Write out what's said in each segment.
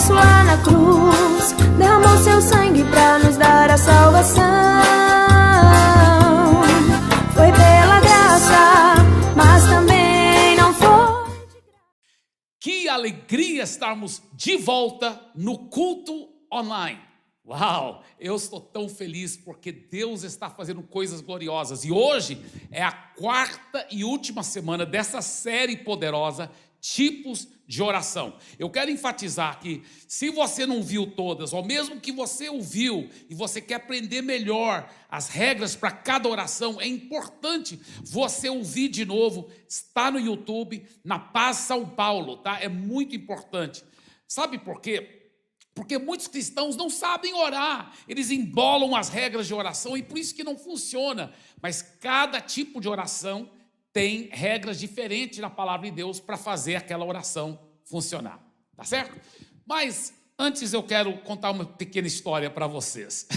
isso lá na cruz, derramou seu sangue pra nos dar a salvação. Foi pela graça, mas também não foi de graça. Que alegria estarmos de volta no culto online. Uau, eu estou tão feliz porque Deus está fazendo coisas gloriosas. E hoje é a quarta e última semana dessa série poderosa, Tipos de Oração. Eu quero enfatizar que se você não viu todas, ou mesmo que você ouviu e você quer aprender melhor as regras para cada oração, é importante você ouvir de novo. Está no YouTube, na Paz São Paulo, tá? É muito importante. Sabe por quê? Porque muitos cristãos não sabem orar, eles embolam as regras de oração e por isso que não funciona. Mas cada tipo de oração tem regras diferentes na palavra de Deus para fazer aquela oração funcionar, tá certo? Mas antes eu quero contar uma pequena história para vocês.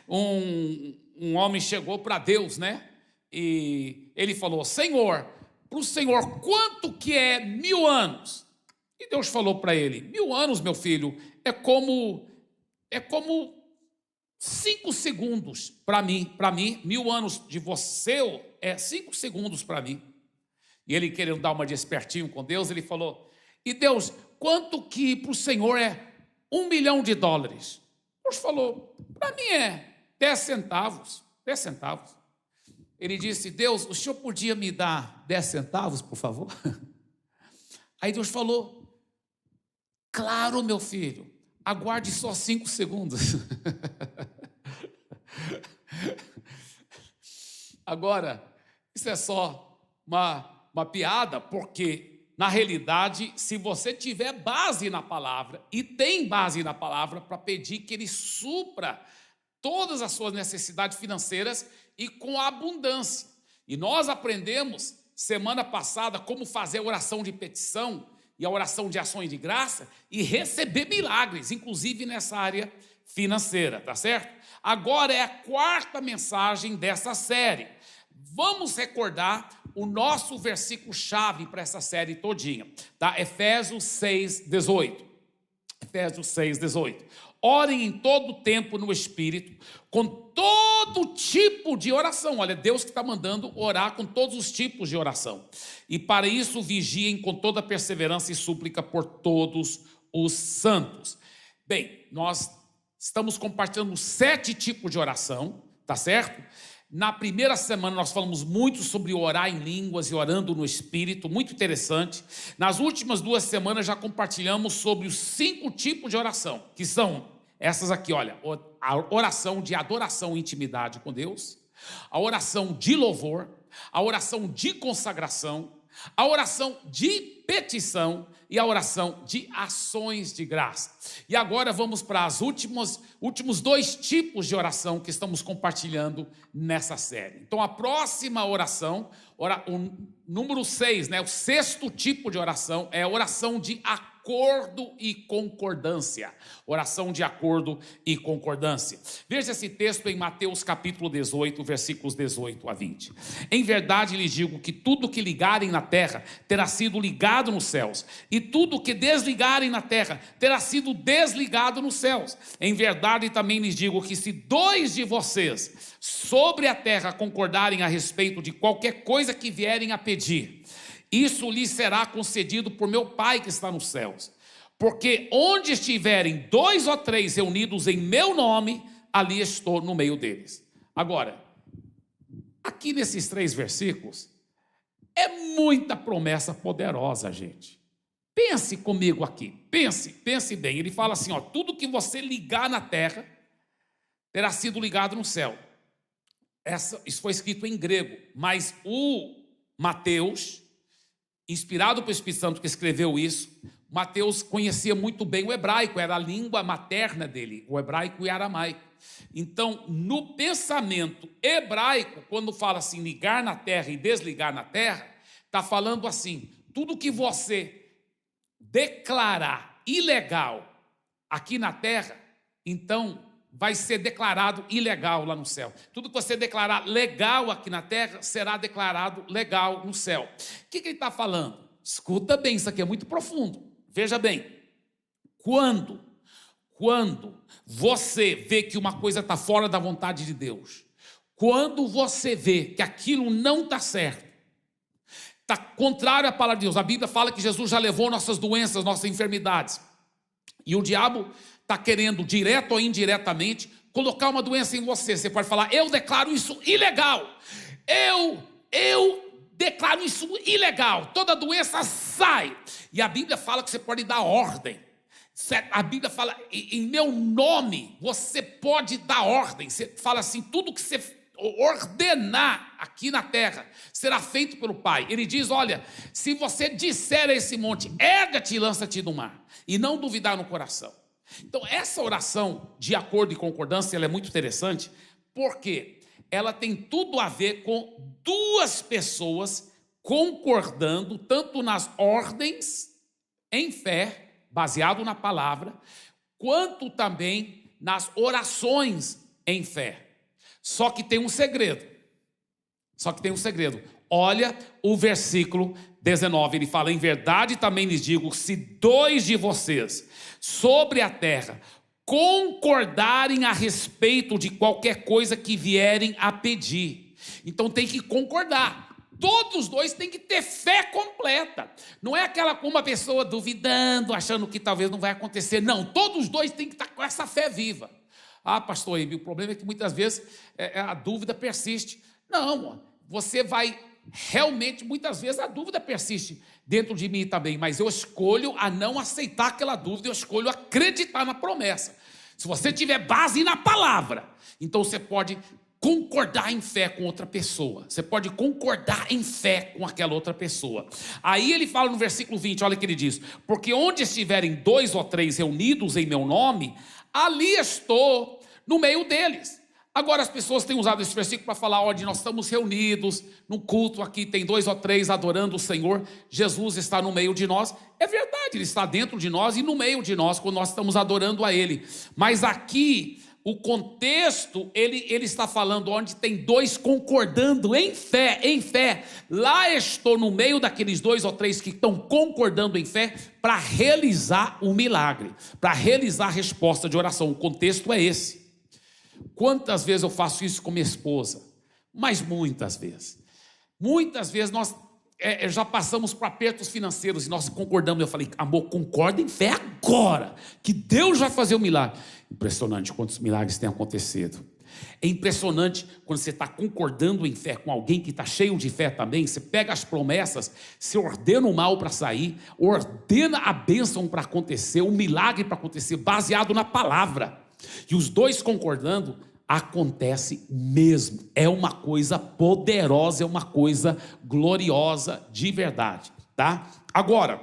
um homem chegou para Deus, né? E ele falou: Senhor, para o Senhor, quanto que é 1000 anos? E Deus falou para ele: 1000 anos, meu filho, é como 5 segundos para mim. 1000 anos de você é 5 segundos para mim. E ele, querendo dar uma de espertinho com Deus, ele falou: e Deus, quanto que para o Senhor é $1 milhão? Deus falou: para mim é 10 centavos. 10 centavos. Ele disse: Deus, o senhor podia me dar 10 centavos, por favor? Aí Deus falou: claro, meu filho, aguarde só 5 segundos. Agora, isso é só uma piada, porque, na realidade, se você tiver base na palavra, e tem base na palavra, para pedir que Ele supra todas as suas necessidades financeiras e com abundância. E nós aprendemos, semana passada, como fazer a oração de petição, e a oração de ações de graça, e receber milagres, inclusive nessa área financeira, tá certo? Agora é a quarta mensagem dessa série. Vamos recordar o nosso versículo-chave para essa série todinha, tá? Efésios 6:18. Efésios 6:18. Orem em todo tempo no Espírito, com todo tipo de oração. Olha, Deus que está mandando orar com todos os tipos de oração. E para isso vigiem com toda perseverança e súplica por todos os santos. Bem, nós estamos compartilhando 7 tipos de oração, tá certo? Na primeira semana nós falamos muito sobre orar em línguas e orando no Espírito, muito interessante. Nas últimas 2 semanas já compartilhamos sobre os 5 tipos de oração, que são essas aqui, olha: a oração de adoração e intimidade com Deus, a oração de louvor, a oração de consagração, a oração de petição e a oração de ações de graça. E agora vamos para os últimos 2 tipos de oração que estamos compartilhando nessa série. Então a próxima oração, o número 6, né, o 6º tipo de oração é a oração de acordo e concordância. Oração de acordo e concordância. Veja esse texto em Mateus capítulo 18, versículos 18 a 20. Em verdade lhes digo que tudo que ligarem na terra terá sido ligado nos céus, e tudo que desligarem na terra terá sido desligado nos céus. Em verdade também lhes digo que se 2 de vocês sobre a terra concordarem a respeito de qualquer coisa que vierem a pedir, isso lhes será concedido por meu Pai que está nos céus. Porque onde estiverem 2 ou 3 reunidos em meu nome, ali estou no meio deles. Agora, aqui nesses 3 versículos, é muita promessa poderosa, gente. Pense comigo aqui, pense bem. Ele fala assim, ó: tudo que você ligar na terra terá sido ligado no céu. Isso foi escrito em grego, mas o Mateus, inspirado pelo Espírito Santo que escreveu isso, Mateus conhecia muito bem o hebraico, era a língua materna dele, o hebraico e o aramaico. Então, no pensamento hebraico, quando fala assim, ligar na terra e desligar na terra, está falando assim: tudo que você declarar ilegal aqui na terra, então vai ser declarado ilegal lá no céu. Tudo que você declarar legal aqui na terra será declarado legal no céu. O que ele está falando? Escuta bem, isso aqui é muito profundo. Veja bem, Quando você vê que uma coisa está fora da vontade de Deus, quando você vê que aquilo não está certo, está contrário à palavra de Deus. A Bíblia fala que Jesus já levou nossas doenças, nossas enfermidades. E o diabo está querendo, direto ou indiretamente, colocar uma doença em você. Você pode falar, eu declaro isso ilegal. Eu declaro isso ilegal. Toda doença sai. E a Bíblia fala que você pode dar ordem. A Bíblia fala, em meu nome, você pode dar ordem. Você fala assim, tudo que você ordenar aqui na terra será feito pelo Pai. Ele diz, olha, se você disser a esse monte, erga-te e lança-te no mar, e não duvidar no coração. Então essa oração de acordo e concordância, ela é muito interessante, porque ela tem tudo a ver com duas pessoas concordando, tanto nas ordens em fé, baseado na palavra, quanto também nas orações em fé. Só que tem um segredo. Olha o versículo 19. Ele fala, em verdade também lhes digo, se 2 de vocês sobre a terra concordarem a respeito de qualquer coisa que vierem a pedir. Então tem que concordar. Todos 2 têm que ter fé completa. Não é aquela com uma pessoa duvidando, achando que talvez não vai acontecer. Não, todos 2 têm que estar com essa fé viva. Ah, pastor Emílio, o problema é que muitas vezes a dúvida persiste. Não, você vai realmente, muitas vezes a dúvida persiste dentro de mim também, mas eu escolho a não aceitar aquela dúvida, eu escolho acreditar na promessa. Se você tiver base na palavra, então você pode concordar em fé com outra pessoa. Você pode concordar em fé com aquela outra pessoa. Aí ele fala no versículo 20, olha o que ele diz, porque onde estiverem 2 ou 3 reunidos em meu nome, ali estou no meio deles. Agora as pessoas têm usado esse versículo para falar, onde nós estamos reunidos, num culto aqui, tem 2 ou 3 adorando o Senhor, Jesus está no meio de nós. É verdade, Ele está dentro de nós e no meio de nós, quando nós estamos adorando a Ele. Mas aqui, o contexto, ele está falando onde tem 2 concordando em fé. Lá estou no meio daqueles 2 ou 3 que estão concordando em fé para realizar um milagre, para realizar a resposta de oração. O contexto é esse. Quantas vezes eu faço isso com minha esposa? Mas muitas vezes. Muitas vezes nós já passamos por apertos financeiros e nós concordamos. Eu falei, amor, concorda em fé agora, que Deus vai fazer um milagre. Impressionante quantos milagres têm acontecido. É impressionante quando você está concordando em fé com alguém que está cheio de fé também. Você pega as promessas, você ordena o mal para sair, ordena a bênção para acontecer, um milagre para acontecer, baseado na palavra. E os 2 concordando, acontece mesmo. É uma coisa poderosa, é uma coisa gloriosa de verdade, tá? Agora,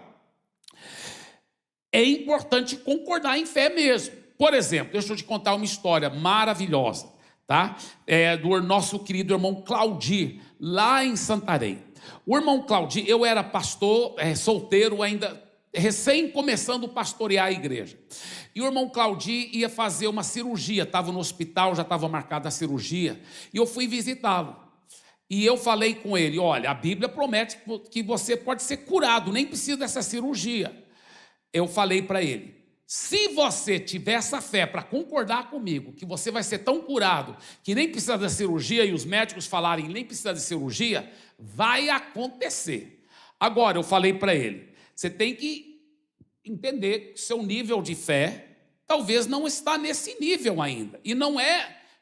é importante concordar em fé mesmo. Por exemplo, deixa eu te contar uma história maravilhosa, tá? Do nosso querido irmão Claudir, lá em Santarém. O irmão Claudir, eu era pastor, solteiro ainda, recém começando a pastorear a igreja. E o irmão Claudir ia fazer uma cirurgia, estava no hospital, já estava marcada a cirurgia, e eu fui visitá-lo. E eu falei com ele, olha, a Bíblia promete que você pode ser curado, nem precisa dessa cirurgia. Eu falei para ele, se você tiver essa fé para concordar comigo, que você vai ser tão curado, que nem precisa da cirurgia, e os médicos falarem, nem precisa de cirurgia, vai acontecer. Agora, eu falei para ele, você tem que entender que seu nível de fé talvez não está nesse nível ainda. E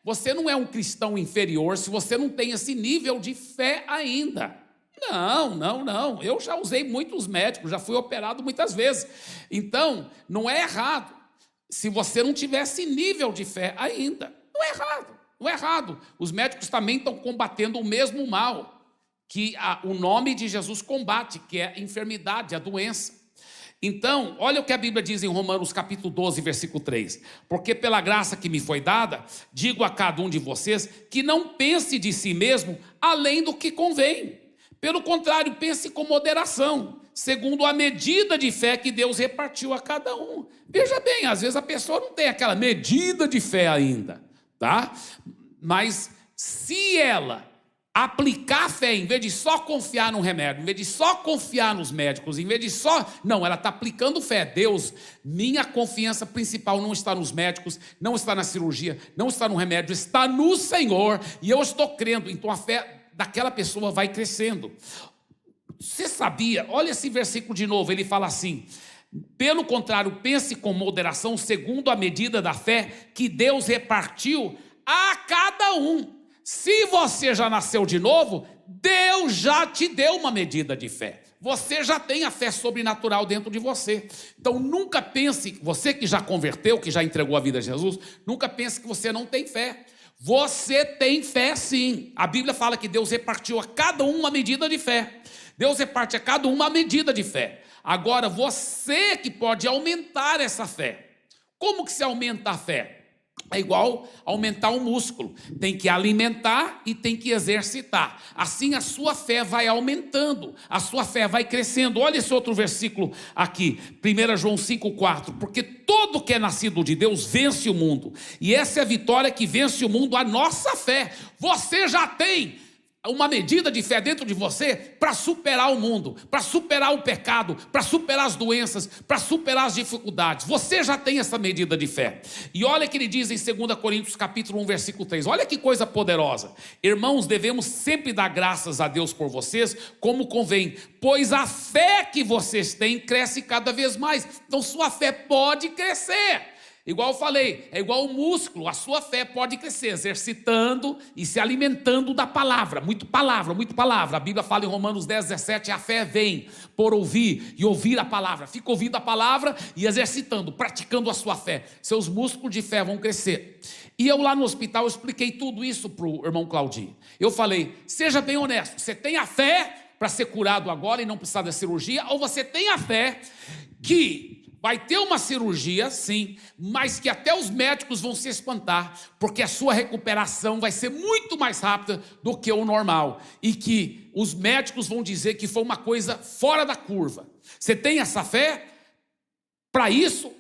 você não é um cristão inferior se você não tem esse nível de fé ainda. Não. Eu já usei muitos médicos, já fui operado muitas vezes. Então, não é errado se você não tiver esse nível de fé ainda. Não é errado. Os médicos também estão combatendo o mesmo mal que o nome de Jesus combate, que é a enfermidade, a doença. Então, olha o que a Bíblia diz em Romanos capítulo 12, versículo 3. Porque pela graça que me foi dada, digo a cada um de vocês que não pense de si mesmo além do que convém. Pelo contrário, pense com moderação, segundo a medida de fé que Deus repartiu a cada um. Veja bem, às vezes a pessoa não tem aquela medida de fé ainda, tá? Mas se ela aplicar a fé, em vez de só confiar no remédio, em vez de só confiar nos médicos, em vez de só... Não, ela está aplicando fé. Deus, minha confiança principal não está nos médicos, não está na cirurgia, não está no remédio, está no Senhor, e eu estou crendo. Então a fé daquela pessoa vai crescendo. Você sabia? Olha esse versículo de novo, ele fala assim: pelo contrário, pense com moderação, segundo a medida da fé que Deus repartiu a cada um. Se você já nasceu de novo, Deus já te deu uma medida de fé. Você já tem a fé sobrenatural dentro de você. Então nunca pense, você que já converteu, que já entregou a vida a Jesus, nunca pense que você não tem fé. Você tem fé sim. A Bíblia fala que Deus repartiu a cada um uma medida de fé. Deus reparte a cada um uma medida de fé. Agora você que pode aumentar essa fé. Como que se aumenta a fé? É igual aumentar um músculo. Tem que alimentar e tem que exercitar. Assim a sua fé vai aumentando, a sua fé vai crescendo. Olha esse outro versículo aqui, 1 João 5,4. Porque todo que é nascido de Deus vence o mundo. E essa é a vitória que vence o mundo, a nossa fé. Você já tem uma medida de fé dentro de você para superar o mundo, para superar o pecado, para superar as doenças, para superar as dificuldades. Você já tem essa medida de fé. E olha que ele diz em 2 Coríntios capítulo 1, versículo 3. Olha que coisa poderosa. Irmãos, devemos sempre dar graças a Deus por vocês, como convém, pois a fé que vocês têm cresce cada vez mais. Então sua fé pode crescer. Igual eu falei, é igual o músculo, a sua fé pode crescer, exercitando e se alimentando da palavra, muito palavra, muito palavra. A Bíblia fala em Romanos 10:17, a fé vem por ouvir e ouvir a palavra. Fica ouvindo a palavra e exercitando, praticando a sua fé. Seus músculos de fé vão crescer. E eu lá no hospital eu expliquei tudo isso para o irmão Claudinho. Eu falei, seja bem honesto, você tem a fé para ser curado agora e não precisar da cirurgia, ou você tem a fé que vai ter uma cirurgia, sim, mas que até os médicos vão se espantar, porque a sua recuperação vai ser muito mais rápida do que o normal, e que os médicos vão dizer que foi uma coisa fora da curva. Você tem essa fé para isso?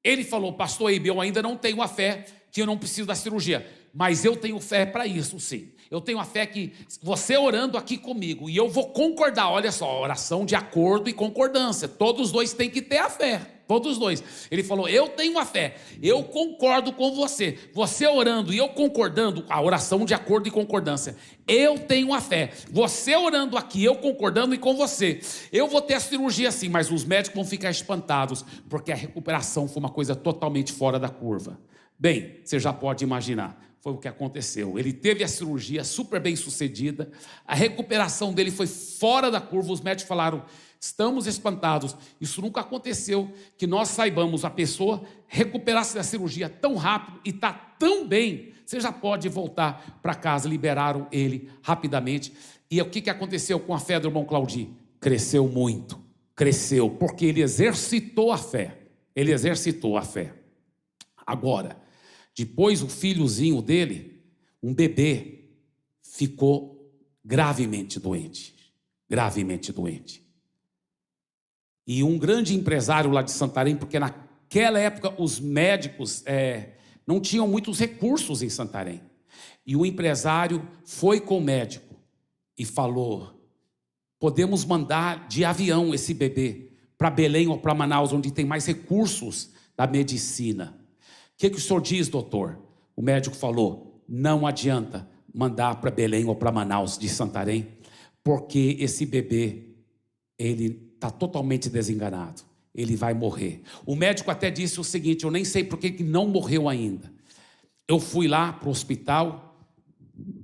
Ele falou, pastor Eibe, eu ainda não tenho a fé que eu não preciso da cirurgia, mas eu tenho fé para isso, sim. Eu tenho a fé que você orando aqui comigo, e eu vou concordar, olha só, oração de acordo e concordância, todos dois têm que ter a fé, todos dois. Ele falou, eu tenho a fé, eu concordo com você, você orando e eu concordando, a oração de acordo e concordância, eu tenho a fé, você orando aqui, eu concordando e com você, eu vou ter a cirurgia sim, mas os médicos vão ficar espantados, porque a recuperação foi uma coisa totalmente fora da curva. Bem, você já pode imaginar, foi o que aconteceu. Ele teve a cirurgia super bem sucedida, a recuperação dele foi fora da curva. Os médicos falaram, estamos espantados, isso nunca aconteceu, que nós saibamos a pessoa recuperar-se da cirurgia tão rápido e está tão bem, você já pode voltar para casa. Liberaram ele rapidamente. E o que aconteceu com a fé do irmão Claudio? Cresceu muito, cresceu, porque ele exercitou a fé, ele exercitou a fé. Agora, depois o filhozinho dele, um bebê, ficou gravemente doente. Gravemente doente. E um grande empresário lá de Santarém, porque naquela época os médicos não tinham muitos recursos em Santarém. E o empresário foi com o médico e falou, podemos mandar de avião esse bebê para Belém ou para Manaus, onde tem mais recursos da medicina. O que o senhor diz, doutor? O médico falou, não adianta mandar para Belém ou para Manaus de Santarém, porque esse bebê, ele está totalmente desenganado, ele vai morrer. O médico até disse o seguinte, eu nem sei por que não morreu ainda. Eu fui lá para o hospital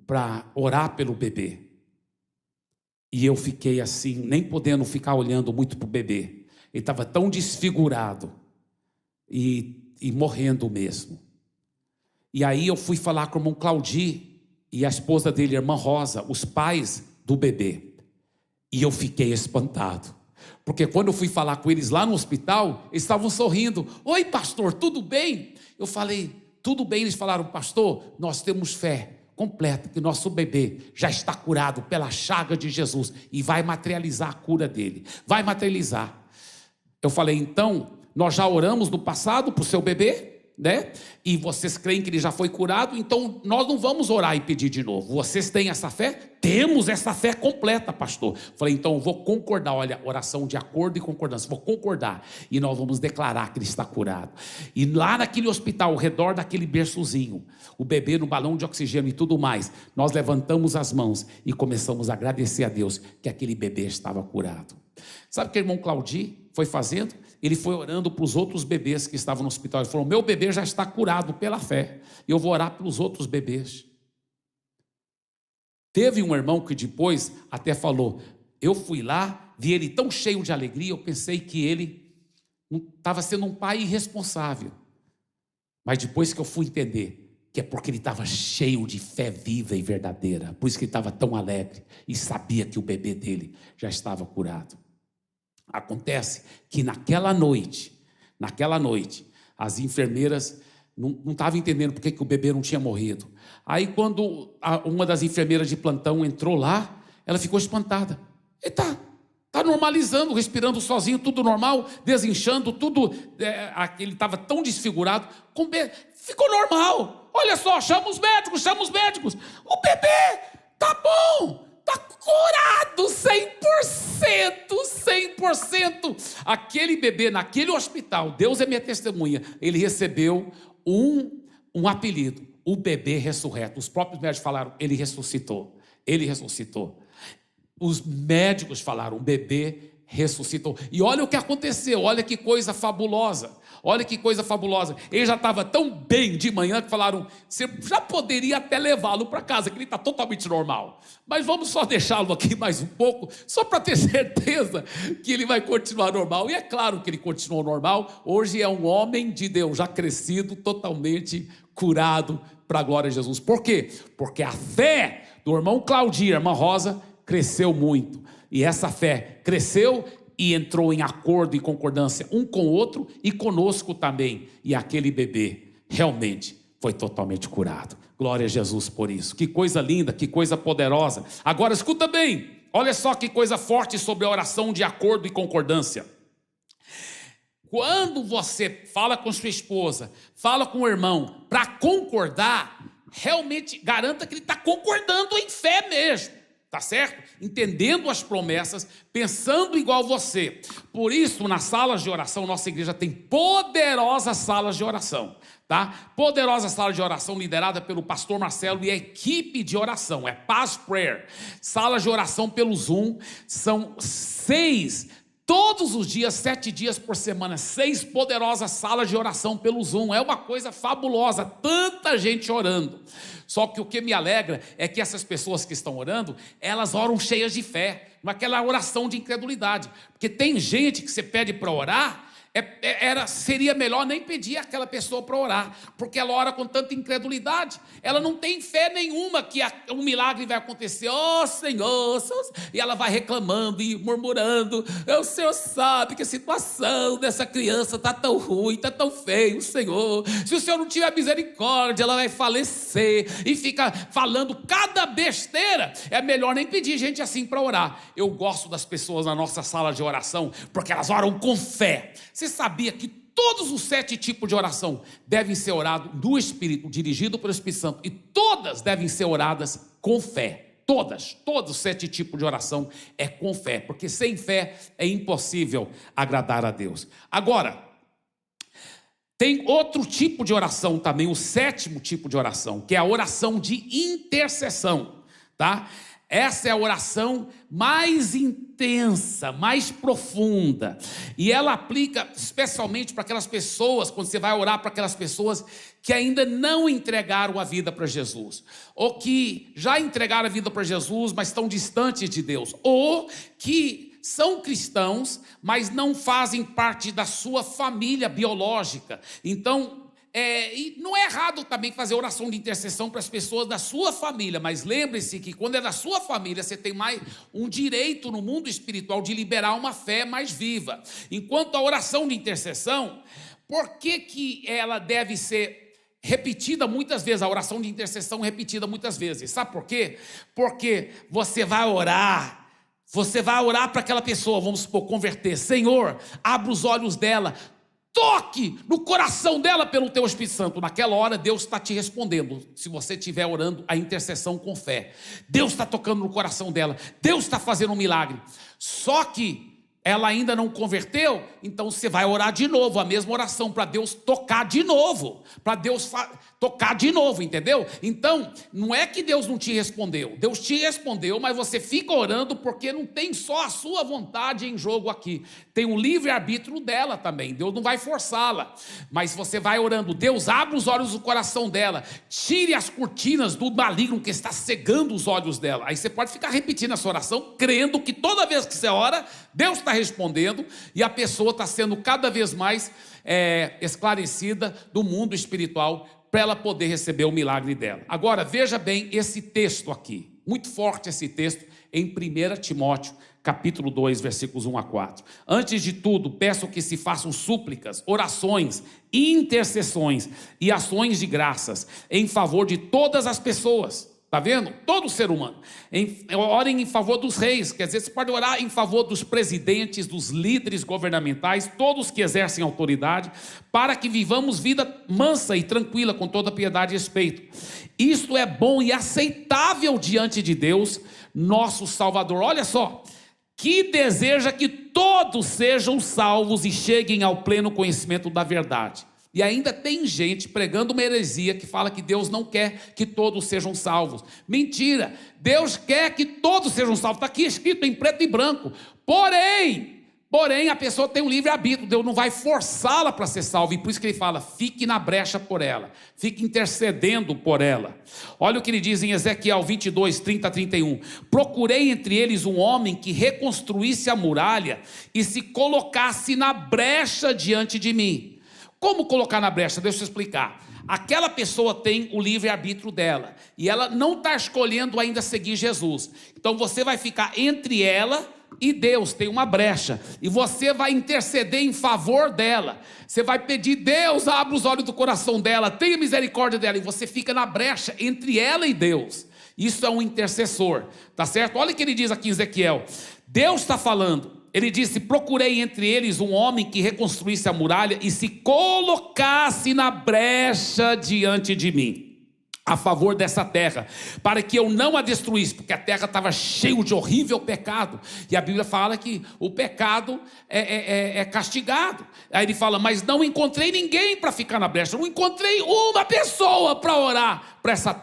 para orar pelo bebê, e eu fiquei assim, nem podendo ficar olhando muito para o bebê. Ele estava tão desfigurado, e morrendo mesmo. E aí eu fui falar com o irmão Claudi e a esposa dele, a irmã Rosa, os pais do bebê. E eu fiquei espantado. Porque quando eu fui falar com eles lá no hospital, eles estavam sorrindo. Oi, pastor, tudo bem? Eu falei, tudo bem. Eles falaram, pastor, nós temos fé completa que nosso bebê já está curado pela chaga de Jesus e vai materializar a cura dele. Vai materializar. Eu falei, então, nós já oramos no passado para o seu bebê, né? E vocês creem que ele já foi curado, então nós não vamos orar e pedir de novo. Vocês têm essa fé? Temos essa fé completa, pastor. Falei, então eu vou concordar. Olha, oração de acordo e concordância. Vou concordar. E nós vamos declarar que ele está curado. E lá naquele hospital, ao redor daquele berçozinho, o bebê no balão de oxigênio e tudo mais, nós levantamos as mãos e começamos a agradecer a Deus que aquele bebê estava curado. Sabe o que o irmão Claudio foi fazendo? Ele foi orando para os outros bebês que estavam no hospital. Ele falou, meu bebê já está curado pela fé. Eu vou orar pelos outros bebês. Teve um irmão que depois até falou, eu fui lá, vi ele tão cheio de alegria, eu pensei que ele estava sendo um pai irresponsável. Mas depois que eu fui entender, que é porque ele estava cheio de fé viva e verdadeira, por isso que ele estava tão alegre e sabia que o bebê dele já estava curado. Acontece que naquela noite, as enfermeiras não estavam entendendo por que o bebê não tinha morrido. Aí quando uma das enfermeiras de plantão entrou lá, ela ficou espantada. Ele está normalizando, respirando sozinho, tudo normal, desinchando, tudo. Ele estava tão desfigurado, ficou normal. Olha só, chama os médicos. O bebê está bom, está curado 100%. Aquele bebê naquele hospital, Deus é minha testemunha, ele recebeu um apelido, o bebê ressurreto. Os próprios médicos falaram, ele ressuscitou. Os médicos falaram, o bebê ressuscitou. E olha o que aconteceu, olha que coisa fabulosa. Ele já estava tão bem de manhã que falaram, você já poderia até levá-lo para casa, que ele está totalmente normal. Mas vamos só deixá-lo aqui mais um pouco, só para ter certeza que ele vai continuar normal. E é claro que ele continuou normal. Hoje é um homem de Deus, já crescido, totalmente curado, para a glória de Jesus. Por quê? Porque a fé do irmão Claudio e a irmã Rosa cresceu muito. E essa fé cresceu e entrou em acordo e concordância um com o outro e conosco também. E aquele bebê realmente foi totalmente curado. Glória a Jesus por isso. Que coisa linda, que coisa poderosa. Agora escuta bem, olha só que coisa forte sobre a oração de acordo e concordância. Quando você fala com sua esposa, fala com o irmão, para concordar, realmente garanta que ele está concordando em fé mesmo. Tá certo? Entendendo as promessas, pensando igual você. Por isso, nas salas de oração, nossa igreja tem poderosas salas de oração, tá? Poderosa sala de oração liderada pelo pastor Marcelo e a equipe de oração, é Paz Prayer. Salas de oração pelo Zoom, são 6, todos os dias, 7 dias por semana, 6 poderosas salas de oração pelo Zoom. É uma coisa fabulosa, tanta gente orando. Só que o que me alegra é que essas pessoas que estão orando, elas oram cheias de fé, não é aquela oração de incredulidade. Porque tem gente que você pede para orar, seria melhor nem pedir aquela pessoa para orar, porque ela ora com tanta incredulidade, ela não tem fé nenhuma que um milagre vai acontecer. Senhor, e ela vai reclamando e murmurando, o Senhor sabe que a situação dessa criança está tão ruim, está tão feio, Senhor, se o Senhor não tiver misericórdia, ela vai falecer, e fica falando cada besteira. É melhor nem pedir gente assim para orar. Eu gosto das pessoas na nossa sala de oração, porque elas oram com fé. Você sabia que todos os 7 tipos de oração devem ser orados no Espírito, dirigido pelo Espírito Santo, e todas devem ser oradas com fé? Todos os 7 tipos de oração é com fé, porque sem fé é impossível agradar a Deus. Agora, tem outro tipo de oração também, o 7º tipo de oração, que é a oração de intercessão, tá? Essa é a oração mais intensa, mais profunda. E ela aplica especialmente para aquelas pessoas, quando você vai orar para aquelas pessoas que ainda não entregaram a vida para Jesus. Ou que já entregaram a vida para Jesus, mas estão distantes de Deus. Ou que são cristãos, mas não fazem parte da sua família biológica. Então, e não é errado também fazer oração de intercessão para as pessoas da sua família, mas lembre-se que quando é da sua família, você tem mais um direito no mundo espiritual de liberar uma fé mais viva. Enquanto a oração de intercessão, por que ela deve ser repetida muitas vezes? A oração de intercessão repetida muitas vezes. Sabe por quê? Porque você vai orar para aquela pessoa, vamos supor, converter. Senhor, abra os olhos dela, toque no coração dela pelo teu Espírito Santo. Naquela hora Deus está te respondendo, se você estiver orando a intercessão com fé. Deus está tocando no coração dela, Deus está fazendo um milagre. Só que ela ainda não converteu, então você vai orar de novo, a mesma oração, para Deus tocar de novo, para Deus tocar de novo, entendeu? Então, não é que Deus não te respondeu, Deus te respondeu, mas você fica orando porque não tem só a sua vontade em jogo aqui, tem um livre-arbítrio dela também, Deus não vai forçá-la, mas você vai orando, Deus abre os olhos do coração dela, tire as cortinas do maligno que está cegando os olhos dela. Aí você pode ficar repetindo essa oração, crendo que toda vez que você ora, Deus está respondendo e a pessoa está sendo cada vez mais esclarecida do mundo espiritual para ela poder receber o milagre dela. Agora veja bem esse texto aqui, muito forte esse texto em 1 Timóteo capítulo 2 versículos 1 a 4. Antes de tudo, peço que se façam súplicas, orações, intercessões e ações de graças em favor de todas as pessoas. Está vendo? Todo ser humano. Orem em favor dos reis, quer dizer, você pode orar em favor dos presidentes, dos líderes governamentais, todos que exercem autoridade, para que vivamos vida mansa e tranquila, com toda piedade e respeito. Isto é bom e aceitável diante de Deus, nosso Salvador. Olha só, que deseja que todos sejam salvos e cheguem ao pleno conhecimento da verdade. E ainda tem gente pregando uma heresia que fala que Deus não quer que todos sejam salvos. Mentira, Deus quer que todos sejam salvos, está aqui escrito em preto e branco. Porém, a pessoa tem um livre-arbítrio, Deus não vai forçá-la para ser salva, e por isso que ele fala, fique na brecha por ela, fique intercedendo por ela. Olha o que ele diz em Ezequiel 22, 30 a 31, procurei entre eles um homem que reconstruísse a muralha e se colocasse na brecha diante de mim. Como colocar na brecha? Deixa eu explicar. Aquela pessoa tem o livre-arbítrio dela, e ela não está escolhendo ainda seguir Jesus. Então você vai ficar entre ela e Deus, tem uma brecha, e você vai interceder em favor dela. Você vai pedir, Deus, abra os olhos do coração dela, tenha misericórdia dela, e você fica na brecha entre ela e Deus. Isso é um intercessor, tá certo? Olha o que ele diz aqui em Ezequiel. Deus está falando. Ele disse, procurei entre eles um homem que reconstruísse a muralha e se colocasse na brecha diante de mim, a favor dessa terra, para que eu não a destruísse, porque a terra estava cheia de horrível pecado, e a Bíblia fala que o pecado é castigado. Aí ele fala, mas não encontrei ninguém para ficar na brecha, não encontrei uma pessoa para orar para essa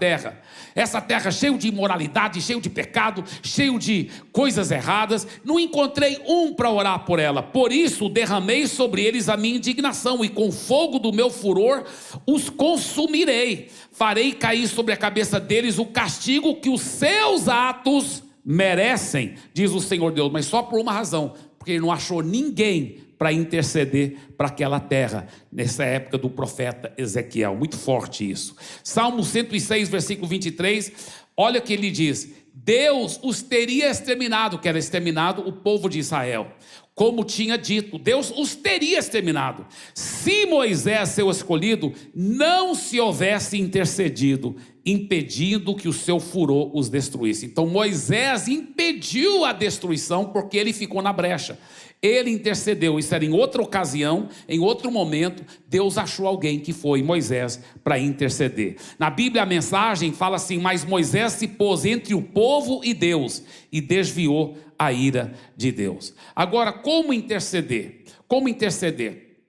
terra cheia de imoralidade, cheio de pecado, cheio de coisas erradas, não encontrei um para orar por ela, por isso derramei sobre eles a minha indignação, e com fogo do meu furor os consumirei, farei cair sobre a cabeça deles o castigo que os seus atos merecem, diz o Senhor Deus, mas só por uma razão, porque ele não achou ninguém para interceder para aquela terra, nessa época do profeta Ezequiel, muito forte isso. Salmo 106, versículo 23, olha o que ele diz, Deus os teria exterminado, que era exterminado o povo de Israel, como tinha dito, Deus os teria exterminado, se Moisés, seu escolhido, não se houvesse intercedido, impedindo que o seu furor os destruísse. Então Moisés impediu a destruição, porque ele ficou na brecha, ele intercedeu, isso era em outra ocasião, em outro momento, Deus achou alguém que foi Moisés para interceder. Na Bíblia a mensagem fala assim, mas Moisés se pôs entre o povo e Deus, e desviou a ira de Deus. Agora, como interceder? Como interceder?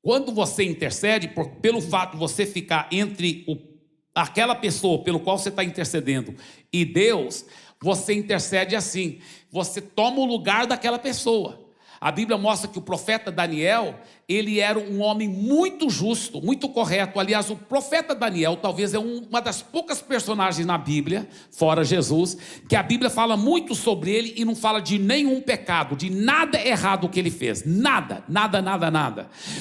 Quando você intercede, pelo fato de você ficar entre aquela pessoa pelo qual você está intercedendo e Deus, você intercede assim, você toma o lugar daquela pessoa. A Bíblia mostra que o profeta Daniel, ele era um homem muito justo, muito correto. Aliás, o profeta Daniel talvez é uma das poucas personagens na Bíblia, fora Jesus, que a Bíblia fala muito sobre ele e não fala de nenhum pecado, de nada errado que ele fez. Nada.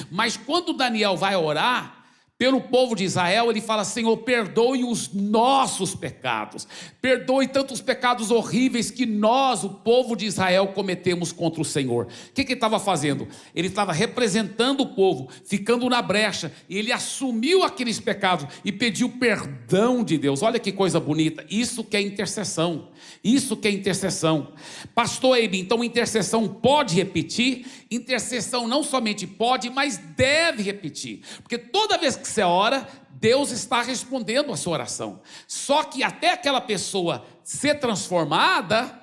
Mas quando Daniel vai orar pelo povo de Israel, ele fala, Senhor, perdoe os nossos pecados, perdoe tantos pecados horríveis que nós, o povo de Israel, cometemos contra o Senhor. O que ele estava fazendo? Ele estava representando o povo, ficando na brecha, e ele assumiu aqueles pecados e pediu perdão de Deus. Olha que coisa bonita, isso que é intercessão. Isso que é intercessão. Pastor Eibe, então intercessão pode repetir? Intercessão não somente pode, mas deve repetir. Porque toda vez que você ora, Deus está respondendo a sua oração. Só que até aquela pessoa ser transformada,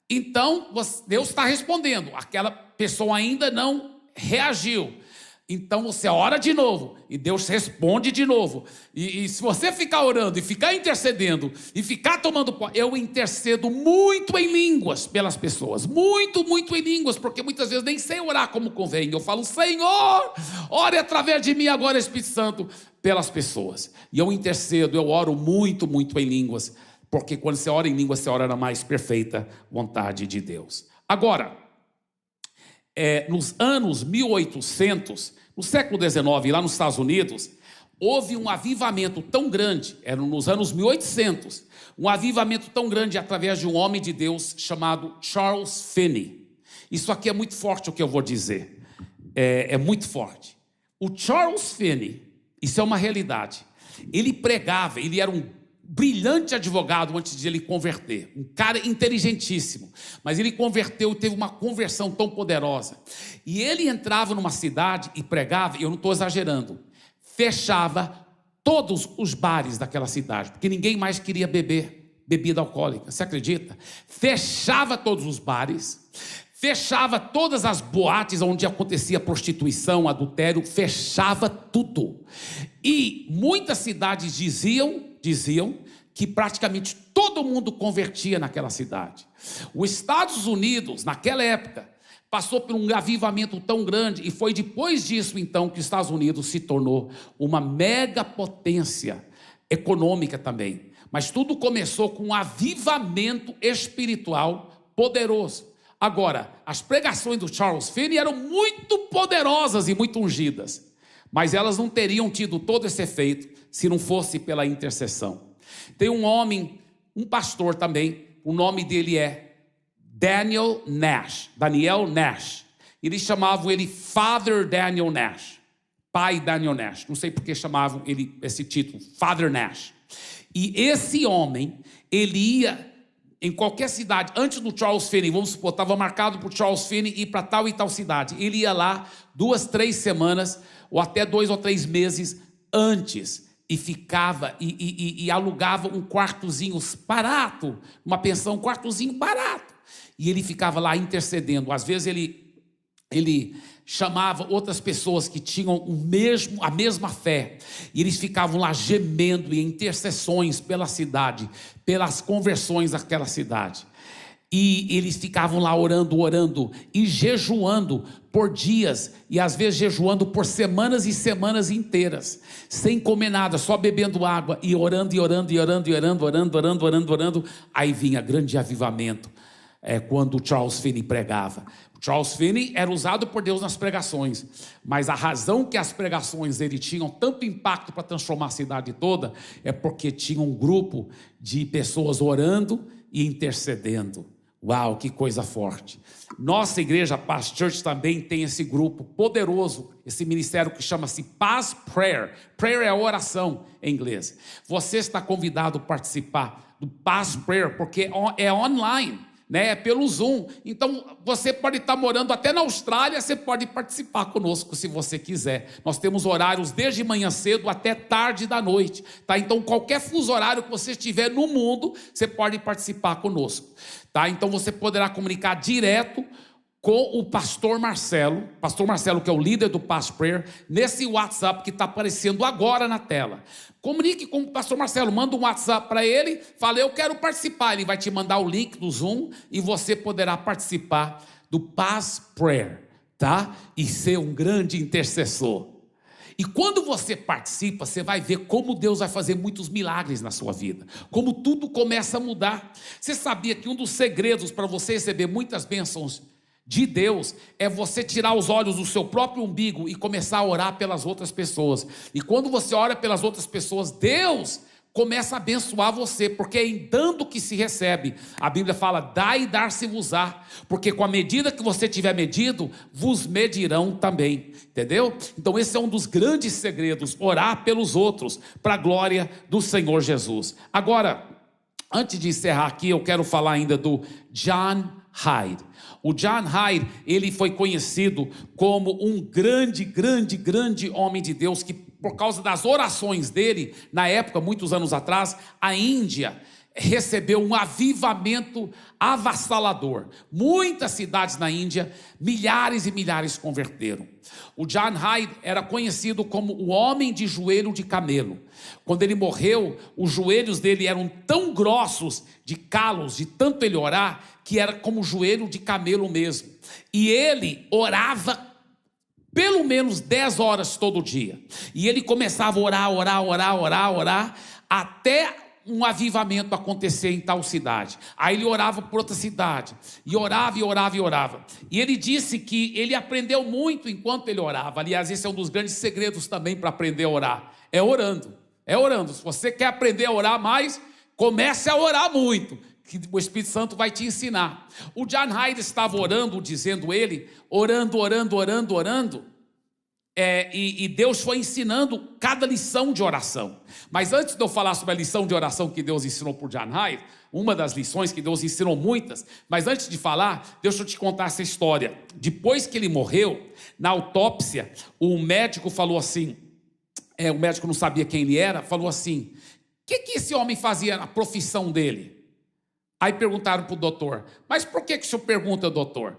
então Deus está respondendo. Aquela pessoa ainda não reagiu. Então você ora de novo e Deus responde de novo. E se você ficar orando e ficar intercedendo e ficar tomando pó, eu intercedo muito em línguas pelas pessoas, muito em línguas, porque muitas vezes nem sei orar como convém. Eu falo: Senhor, ore através de mim agora, Espírito Santo, pelas pessoas. E eu intercedo, eu oro muito em línguas, porque quando você ora em línguas, você ora na mais perfeita vontade de Deus. Agora, nos anos 1800, no século XIX, lá nos Estados Unidos, houve um avivamento tão grande, era nos anos 1800, um avivamento tão grande através de um homem de Deus chamado Charles Finney. Isso aqui é muito forte o que eu vou dizer, é muito forte. O Charles Finney, isso é uma realidade, ele pregava, ele era um brilhante advogado antes de ele converter, um cara inteligentíssimo, mas ele converteu e teve uma conversão tão poderosa, e ele entrava numa cidade e pregava, e eu não estou exagerando, fechava todos os bares daquela cidade, porque ninguém mais queria beber bebida alcoólica, você acredita? Fechava todos os bares, fechava todas as boates onde acontecia prostituição, adultério, fechava tudo, e muitas cidades diziam que praticamente todo mundo convertia naquela cidade. Os Estados Unidos, naquela época, passou por um avivamento tão grande, e foi depois disso, então, que os Estados Unidos se tornou uma mega potência econômica também. Mas tudo começou com um avivamento espiritual poderoso. Agora, as pregações do Charles Finney eram muito poderosas e muito ungidas, mas elas não teriam tido todo esse efeito se não fosse pela intercessão. Tem um homem, um pastor também, o nome dele é Daniel Nash. Eles chamavam ele Father Daniel Nash, Pai Daniel Nash. Não sei por que chamavam ele esse título, Father Nash. E esse homem, ele ia em qualquer cidade, antes do Charles Finney, vamos supor, estava marcado para o Charles Finney ir para tal e tal cidade. Ele ia lá 2, 3 semanas, ou até 2 ou 3 meses antes, e ficava, e alugava um quartozinho barato, uma pensão, um quartozinho barato, e ele ficava lá intercedendo. Às vezes ele chamava outras pessoas que tinham a mesma fé, e eles ficavam lá gemendo em intercessões pela cidade, pelas conversões daquela cidade. E eles ficavam lá orando e jejuando por dias, e às vezes jejuando por semanas e semanas inteiras, sem comer nada, só bebendo água e orando. Aí vinha grande avivamento, quando o Charles Finney pregava. O Charles Finney era usado por Deus nas pregações, mas a razão que as pregações dele tinham tanto impacto para transformar a cidade toda é porque tinha um grupo de pessoas orando e intercedendo. Uau, que coisa forte. Nossa igreja, Paz Church, também tem esse grupo poderoso, esse ministério que chama-se Paz Prayer. Prayer é oração em inglês. Você está convidado a participar do Paz Prayer, porque é online, né? É pelo Zoom. Então, você pode estar morando até na Austrália, você pode participar conosco se você quiser. Nós temos horários desde manhã cedo até tarde da noite, tá? Então, qualquer fuso horário que você estiver no mundo, você pode participar conosco, tá? Então, você poderá comunicar direto com o pastor Marcelo, que é o líder do Paz Prayer, nesse WhatsApp que está aparecendo agora na tela. Comunique com o pastor Marcelo, manda um WhatsApp para ele, fala: eu quero participar. Ele vai te mandar o link do Zoom e você poderá participar do Paz Prayer, tá? E ser um grande intercessor. E quando você participa, você vai ver como Deus vai fazer muitos milagres na sua vida, como tudo começa a mudar. Você sabia que um dos segredos para você receber muitas bênçãos de Deus é você tirar os olhos do seu próprio umbigo e começar a orar pelas outras pessoas? E quando você ora pelas outras pessoas, Deus começa a abençoar você, porque é em dando que se recebe. A Bíblia fala: dai e dar-se-vos-á, porque com a medida que você tiver medido, vos medirão também, entendeu? Então esse é um dos grandes segredos, orar pelos outros, para a glória do Senhor Jesus. Agora, Antes de encerrar aqui, eu quero falar ainda do John Hyde. O John Hyde, ele foi conhecido como um grande homem de Deus, que por causa das orações dele, na época, muitos anos atrás, a Índia recebeu um avivamento avassalador. Muitas cidades na Índia, milhares e milhares converteram. O John Hyde era conhecido como o homem de joelho de camelo. Quando ele morreu, os joelhos dele eram tão grossos, de calos, de tanto ele orar, que era como o joelho de camelo mesmo. E ele orava pelo menos 10 horas todo dia. E ele começava a orar, até um avivamento acontecer em tal cidade. Aí ele orava por outra cidade, e orava. E ele disse que ele aprendeu muito enquanto ele orava. Aliás, esse é um dos grandes segredos também para aprender a orar. É orando. Se você quer aprender a orar mais, comece a orar muito, que o Espírito Santo vai te ensinar. O John Hyde estava orando, orando, e Deus foi ensinando cada lição de oração. Mas antes de eu falar sobre a lição de oração que Deus ensinou por John Hyde, uma das lições que Deus ensinou muitas, mas antes de falar, deixa eu te contar essa história. Depois que ele morreu, na autópsia, o médico falou assim, o médico não sabia quem ele era, falou assim: o que esse homem fazia na profissão dele? Aí perguntaram para o doutor: mas por que o senhor pergunta, doutor?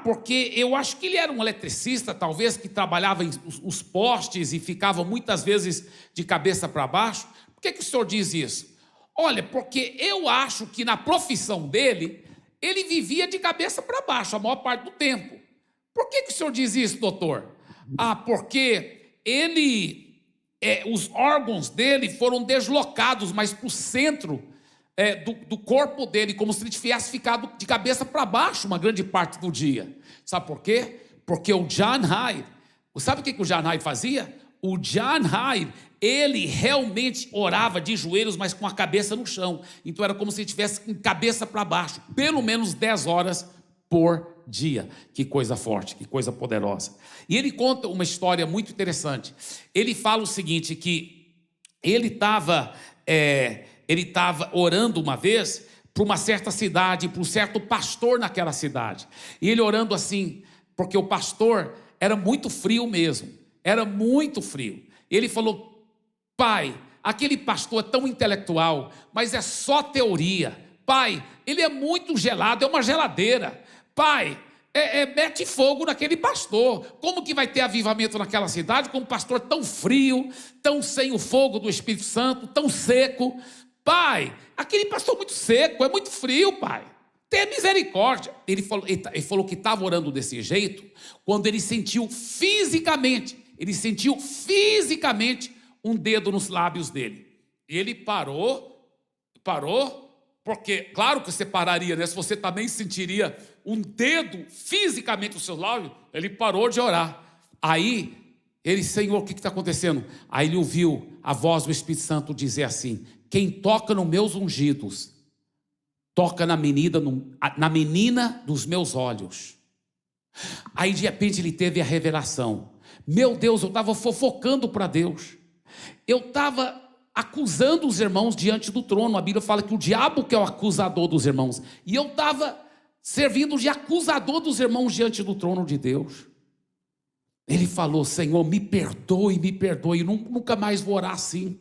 Porque eu acho que ele era um eletricista, talvez, que trabalhava os postes e ficava muitas vezes de cabeça para baixo. Por que o senhor diz isso? Olha, porque eu acho que na profissão dele, ele vivia de cabeça para baixo a maior parte do tempo. Por que o senhor diz isso, doutor? Porque os órgãos dele foram deslocados, mas para o centro do corpo dele, como se ele tivesse ficado de cabeça para baixo uma grande parte do dia. Sabe por quê? Porque o John Hyde, sabe o que o John Hyde fazia? O John Hyde, ele realmente orava de joelhos, mas com a cabeça no chão. Então era como se ele estivesse com cabeça para baixo, pelo menos 10 horas por dia. Que coisa forte, que coisa poderosa. E ele conta uma história muito interessante. Ele fala o seguinte, que ele estava orando uma vez para uma certa cidade, para um certo pastor naquela cidade. E ele orando assim, porque o pastor era muito frio mesmo, era muito frio. Ele falou: pai, aquele pastor é tão intelectual, mas é só teoria. Pai, ele é muito gelado, é uma geladeira. Pai, mete fogo naquele pastor. Como que vai ter avivamento naquela cidade com um pastor tão frio, tão sem o fogo do Espírito Santo, tão seco? Pai, aquele pastor muito seco, é muito frio, pai. Tenha misericórdia. Ele falou que estava orando desse jeito quando ele sentiu fisicamente um dedo nos lábios dele. E ele parou, porque claro que você pararia, né? Se você também sentiria um dedo fisicamente nos seus lábios. Ele parou de orar. Aí ele: Senhor, o que está acontecendo? Aí ele ouviu a voz do Espírito Santo dizer assim: quem toca nos meus ungidos, toca na menina dos meus olhos. Aí de repente ele teve a revelação: meu Deus, eu estava fofocando para Deus, eu estava acusando os irmãos diante do trono. A Bíblia fala que o diabo que é o acusador dos irmãos, e eu estava servindo de acusador dos irmãos diante do trono de Deus. Ele falou: Senhor, me perdoe, nunca mais vou orar assim.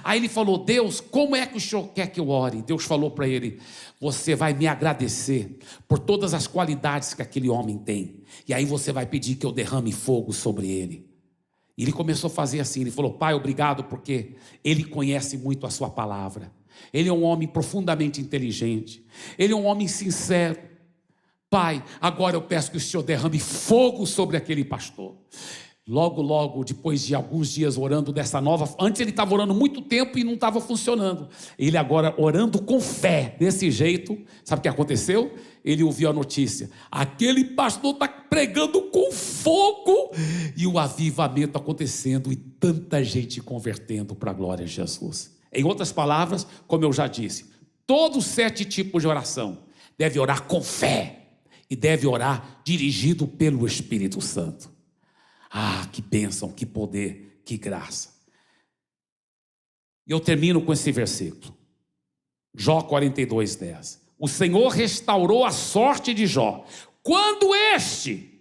Aí ele falou: Deus, como é que o Senhor quer que eu ore? Deus falou para ele: você vai me agradecer por todas as qualidades que aquele homem tem, e aí você vai pedir que eu derrame fogo sobre ele. E ele começou a fazer assim. Ele falou: Pai, obrigado, porque ele conhece muito a sua palavra. Ele é um homem profundamente inteligente, ele é um homem sincero. Pai, agora eu peço que o Senhor derrame fogo sobre aquele pastor. Logo, depois de alguns dias orando dessa nova... Antes ele estava orando muito tempo e não estava funcionando. Ele agora orando com fé, desse jeito. Sabe o que aconteceu? Ele ouviu a notícia: aquele pastor está pregando com fogo. E o avivamento acontecendo e tanta gente convertendo para a glória de Jesus. Em outras palavras, como eu já disse, todos os 7 tipos de oração deve orar com fé e deve orar dirigido pelo Espírito Santo. Que bênção, que poder, que graça. E eu termino com esse versículo. Jó 42:10. O Senhor restaurou a sorte de Jó, quando este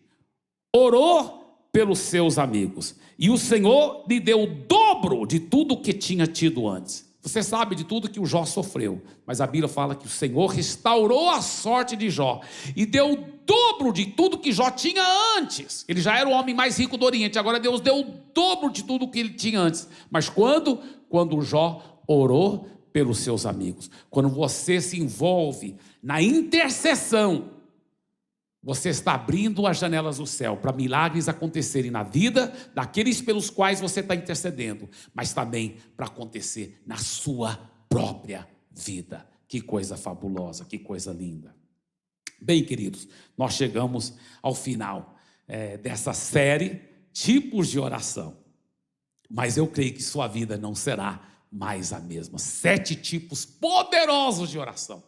orou pelos seus amigos. E o Senhor lhe deu o dobro de tudo que tinha tido antes. Você sabe de tudo que o Jó sofreu, mas a Bíblia fala que o Senhor restaurou a sorte de Jó e deu o dobro de tudo que Jó tinha antes. Ele já era o homem mais rico do Oriente, agora Deus deu o dobro de tudo que ele tinha antes. Mas quando Jó orou pelos seus amigos. Quando você se envolve na intercessão, você está abrindo as janelas do céu para milagres acontecerem na vida daqueles pelos quais você está intercedendo, mas também para acontecer na sua própria vida. Que coisa fabulosa, que coisa linda. Bem, queridos, nós chegamos ao final dessa série, Tipos de Oração. Mas eu creio que sua vida não será mais a mesma. 7 tipos poderosos de oração.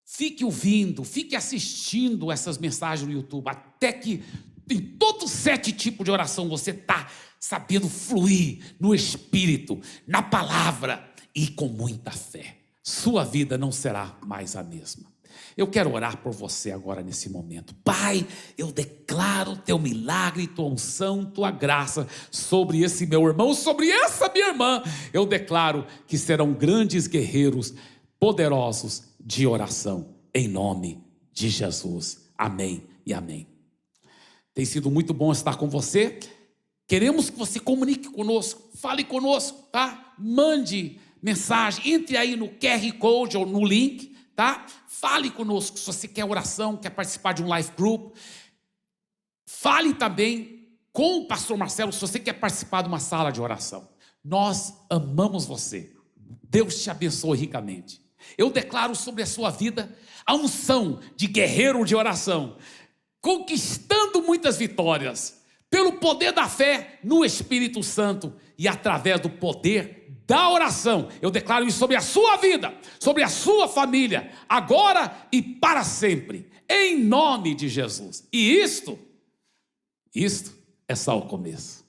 Fique ouvindo, fique assistindo essas mensagens no YouTube, até que em todos os 7 tipos de oração você está sabendo fluir no Espírito, na palavra e com muita fé. Sua vida não será mais a mesma. Eu quero orar por você agora nesse momento. Pai, eu declaro teu milagre, tua unção, tua graça sobre esse meu irmão, sobre essa minha irmã. Eu declaro que serão grandes guerreiros poderosos de oração, em nome de Jesus. Amém e amém. Tem sido muito bom estar com você. Queremos que você comunique conosco, fale conosco, tá? Mande mensagem, entre aí no QR Code ou no link, tá? Fale conosco se você quer oração, quer participar de um life group. Fale também com o pastor Marcelo se você quer participar de uma sala de oração. Nós amamos você. Deus te abençoe ricamente. Eu declaro sobre a sua vida a unção de guerreiro de oração, conquistando muitas vitórias, pelo poder da fé no Espírito Santo e através do poder da oração. Eu declaro isso sobre a sua vida, sobre a sua família, agora e para sempre, em nome de Jesus. E isto é só o começo.